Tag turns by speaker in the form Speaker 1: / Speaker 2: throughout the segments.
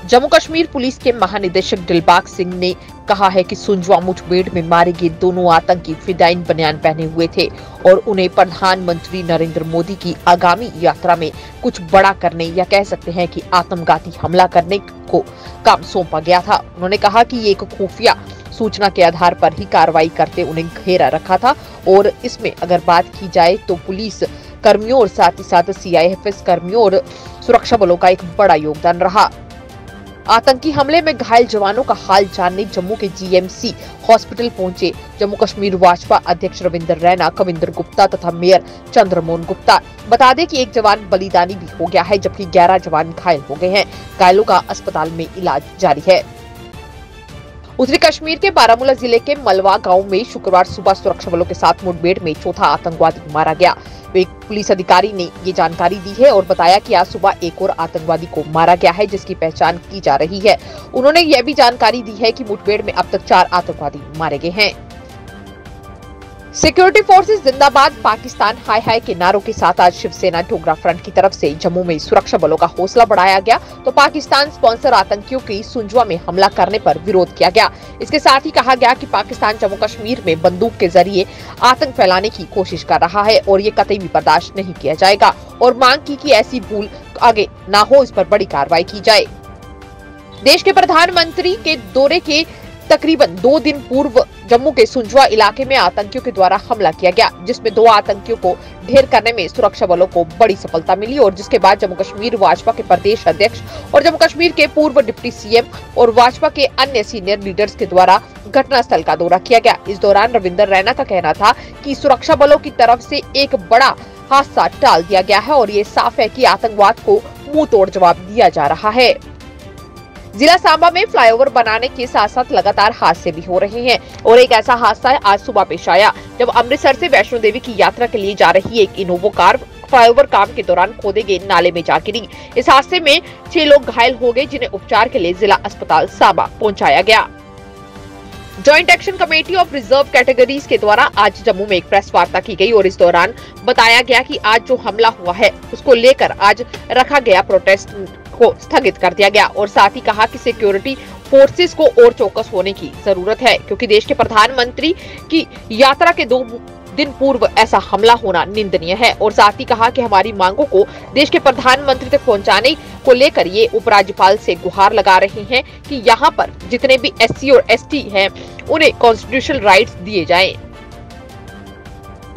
Speaker 1: Jammu Kashmir police के महानिदेशक दिलबाग सिंह ने कहा है कि सुंजवा मुठभेड़ में मारे गए दोनों आतंकी फिदायीन बनियान पहने हुए थे और उन्हें प्रधानमंत्री नरेंद्र मोदी की आगामी यात्रा में कुछ बड़ा करने या कह सकते हैं कि आत्मघाती हमला करने को काम सौंपा गया था। उन्होंने कहा कि एक खुफिया सूचना के आधार पर ही कार्रवाई करते उन्हें घेरा रखा था और इसमें अगर बात की जाए तो पुलिस कर्मियों और साथ ही साथ CIFS कर्मियों और सुरक्षा बलों का एक बड़ा योगदान रहा। आतंकी हमले में घायल जवानों का हाल जानने जम्मू के GMC हॉस्पिटल पहुंचे जम्मू कश्मीर भाजपा अध्यक्ष रविंदर रैना, कविंदर गुप्ता तथा मेयर चंद्रमोहन गुप्ता। बता दें कि एक जवान बलिदानी भी हो गया है जबकि 11 जवान घायल हो गए हैं। घायलों का अस्पताल में इलाज जारी है। उत्तरी कश्मीर के बारामूला जिले के मलवा गांव में शुक्रवार सुबह सुरक्षा बलों के साथ मुठभेड़ में चौथा आतंकवादी मारा गया। एक पुलिस अधिकारी ने ये जानकारी दी है और बताया कि आज सुबह एक और आतंकवादी को मारा गया है जिसकी पहचान की जा रही है। उन्होंने यह भी जानकारी दी है कि मुठभेड़ में अब तक 4 आतंकवादी मारे गए हैं। सिक्योरिटी फोर्सेस जिंदाबाद पाकिस्तान हाय हाय के नारों के साथ आज शिवसेना डोगरा फ्रंट की तरफ से जम्मू में सुरक्षा बलों का हौसला बढ़ाया गया तो पाकिस्तान स्पॉन्सर आतंकियों की सुंजवा में हमला करने पर विरोध किया गया। इसके साथ ही कहा गया कि पाकिस्तान जम्मू कश्मीर में बंदूक के जरिए आतंक फैलाने की कोशिश कर रहा है और ये कतई भी बर्दाश्त नहीं किया जाएगा और मांग की कि ऐसी भूल आगे न हो, इस पर बड़ी कार्रवाई की जाए। देश के प्रधानमंत्री के दौरे के तकरीबन 2 दिन पूर्व जम्मू के सुंजवा इलाके में आतंकियों के द्वारा हमला किया गया जिसमें 2 आतंकियों को ढेर करने में सुरक्षा बलों को बड़ी सफलता मिली और जिसके बाद जम्मू कश्मीर भाजपा के प्रदेश अध्यक्ष और जम्मू कश्मीर के पूर्व डिप्टी CM और भाजपा के अन्य सीनियर लीडर्स के द्वारा घटनास्थल का दौरा किया गया। इस दौरान रविंदर रैना का कहना था कि सुरक्षा बलों की तरफ से एक बड़ा हादसा टाल दिया गया है और ये साफ है कि आतंकवाद को मुंह तोड़ जवाब दिया जा रहा है। जिला सांबा में फ्लाईओवर बनाने के साथ साथ लगातार हादसे भी हो रहे हैं और एक ऐसा हादसा आज सुबह पेश आया जब अमृतसर से वैष्णो देवी की यात्रा के लिए जा रही एक इनोवा कार फ्लाईओवर काम के दौरान खोदे गए नाले में जा गिरी। इस हादसे में 6 लोग घायल हो गए जिन्हें उपचार के लिए जिला अस्पताल सांबा पहुंचाया गया। Joint action committee of reserve categories के द्वारा आज जम्मू में एक प्रेस वार्ता की गई और इस दौरान बताया गया कि आज जो हमला हुआ है उसको लेकर आज रखा गया प्रोटेस्ट को स्थगित कर दिया गया और साथ ही कहा कि सिक्योरिटी फोर्सेस को और चौकस होने की जरूरत है क्योंकि देश के प्रधानमंत्री की यात्रा के 2 दिन पूर्व ऐसा हमला होना निंदनीय है और साथ ही कहा कि हमारी मांगों को देश के प्रधानमंत्री तक पहुंचाने को लेकर ये उपराज्यपाल से गुहार लगा रहे हैं कि यहाँ पर जितने भी SC और ST हैं उन्हें कॉन्स्टिट्यूशनल राइट्स दिए जाएं।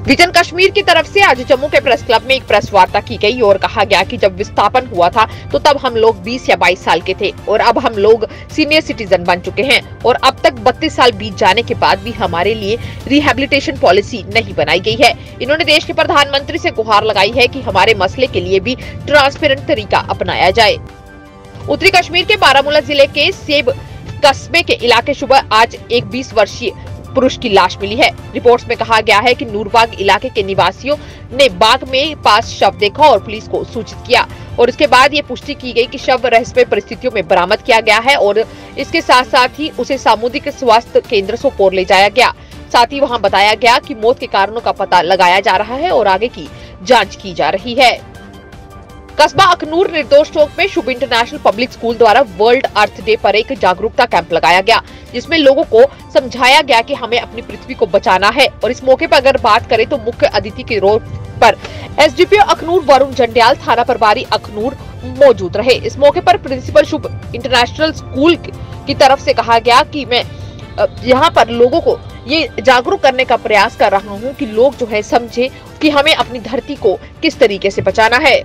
Speaker 1: विजन कश्मीर की तरफ से आज जम्मू के प्रेस क्लब में एक प्रेस वार्ता की गई और कहा गया कि जब विस्थापन हुआ था तो तब हम लोग 20 या 22 साल के थे और अब हम लोग सीनियर सिटीजन बन चुके हैं और अब तक 32 साल बीत जाने के बाद भी हमारे लिए रिहेबिलिटेशन पॉलिसी नहीं बनाई गई है। इन्होंने देश के प्रधानमंत्री से गुहार लगाई है कि हमारे मसले के लिए भी ट्रांसपेरेंट तरीका अपनाया जाए। उत्तरी कश्मीर के बारामूला जिले के सेब कस्बे के इलाके सुबह आज एक 20 वर्षीय पुरुष की लाश मिली है। रिपोर्ट्स में कहा गया है कि नूरबाग इलाके के निवासियों ने बाग में पास शव देखा और पुलिस को सूचित किया और इसके बाद ये पुष्टि की गई कि शव रहस्यमय परिस्थितियों में बरामद किया गया है और इसके साथ साथ ही उसे सामुदायिक स्वास्थ्य केंद्र सोपोर ले जाया गया। साथ ही वहां बताया गया कि मौत के कारणों का पता लगाया जा रहा है और आगे की जाँच की जा रही है। कस्बा अखनूर निर्दोष चौक में शुभ इंटरनेशनल पब्लिक स्कूल द्वारा वर्ल्ड अर्थ डे पर एक जागरूकता कैंप लगाया गया जिसमें लोगों को समझाया गया कि हमें अपनी पृथ्वी को बचाना है और इस मौके पर अगर बात करें तो मुख्य अतिथि के रोल पर SDPO अखनूर वरुण जंडियाल, थाना प्रभारी अखनूर मौजूद रहे। इस मौके पर प्रिंसिपल शुभ इंटरनेशनल स्कूल की तरफ से कहा गया कि मैं यहाँ पर लोगों को ये जागरूक करने का प्रयास कर रहा हूँ कि लोग जो है समझे कि हमें अपनी धरती को किस तरीके से बचाना है।